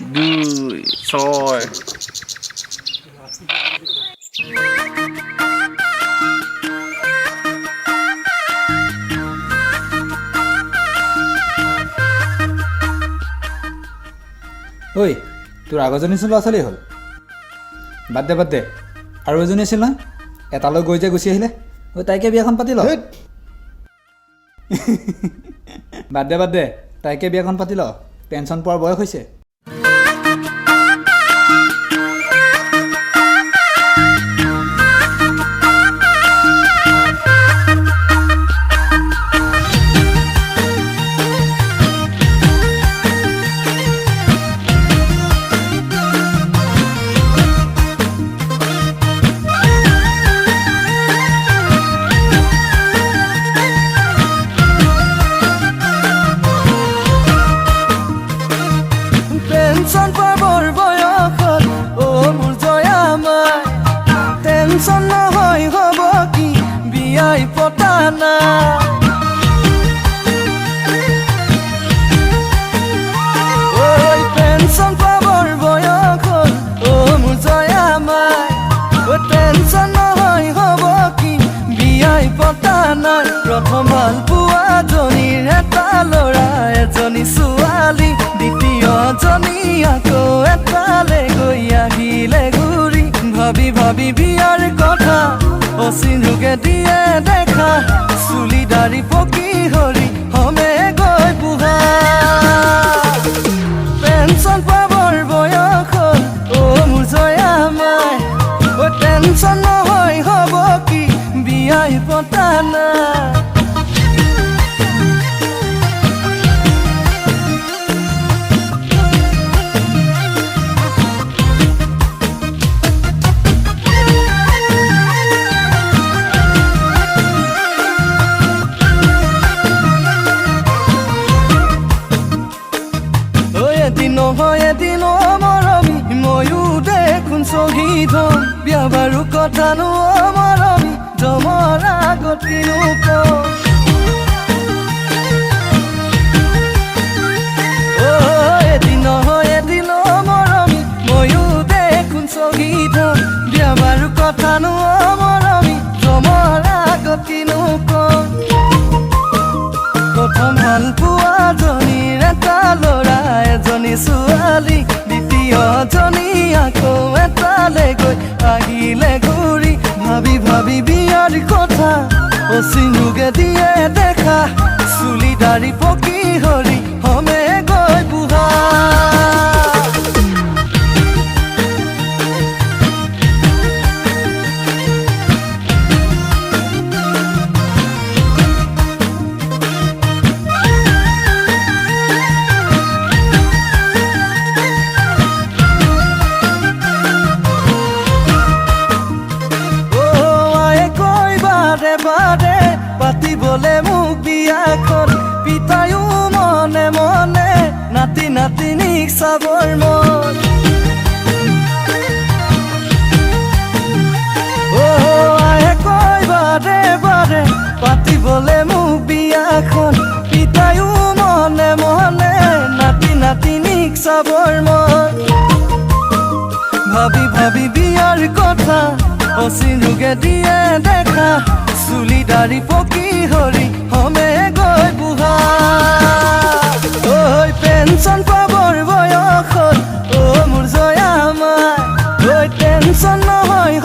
2 6 ঐ তোৰ আগৰজনীচোন ল'ৰা ছোৱালী হ'ল বাদ দে আৰু এজনী আছিল নহয় এটালৈ গৈ যে গুচি আহিলে ঐ তাইকে বিয়াখন পাতি ল বাদ দে তাইকে বিয়াখন পাতি ল পেঞ্চন পোৱাৰ বয়স হৈছে টেনশন পাবৰ বয়সত মোৰ জয়ামাই টেনশন নহয় হ'ব কি বিয়াই পতা নাই পেঞ্চন পাবৰ বয়সত মোৰ জয়ামাই টেনশন নহয় হ'ব কি বিয়াই পতা নাই প্ৰথম ভাল পোৱাজনীৰ এটা ল'ৰা এজনী ছোৱালী দ্বিতীয়জনী আকৌ এটালে গৈ আহিলে ঘূৰি ভাবি বিয়াৰ কথা অচিনুকে দিয়ে দেখা চুলি দাড়ি পকি হৰি হমে গৈ বুঢ়া পেঞ্চন পাবৰ বয়সত মোৰ জয়ামাই টেনচন নহয় হ'ব কি বিয়াই পতা নাই এদিন মৰমী ময়ো দেখোন শ্বহীদ বিয়া বাৰু কথানো মৰমী জমৰ আগত কিনো এদিন মৰমী ময়ো দেখোন শ্বহীদ বিয়া বাৰু কথানো মৰমী জমৰ আগত কিনো প্ৰথম ভাল পোৱাজনীৰ এটা ল'ৰা এজনী ছোৱালী দ্বিতীয়জনী আকৌ এটালে গৈ আহিলে ঘূৰি ভাবি বিয়াৰ কথা অচিনুকে দিয়ে দেখা চুলি দাড়ি পকি হৰি হমে গৈ বুঢ়া বাৰে পাতিবলে মোক বিয়াখন পিতায়ো মনে মনে নাতিনীক চাবৰ মন কয় বাৰে পাতিবলে মোক বিয়াখন পিতায়ো মনে মনে নাতিনীক চাবৰ মন ভাবি বিয়াৰ কথা অচিনুকে দিয়ে দেখা চুলি দাড়ি পকি হৰি হমে গৈ বুঢ়া পেঞ্চন পাবৰ বয়সত মোৰ জয়ামাই টেনচন নহয়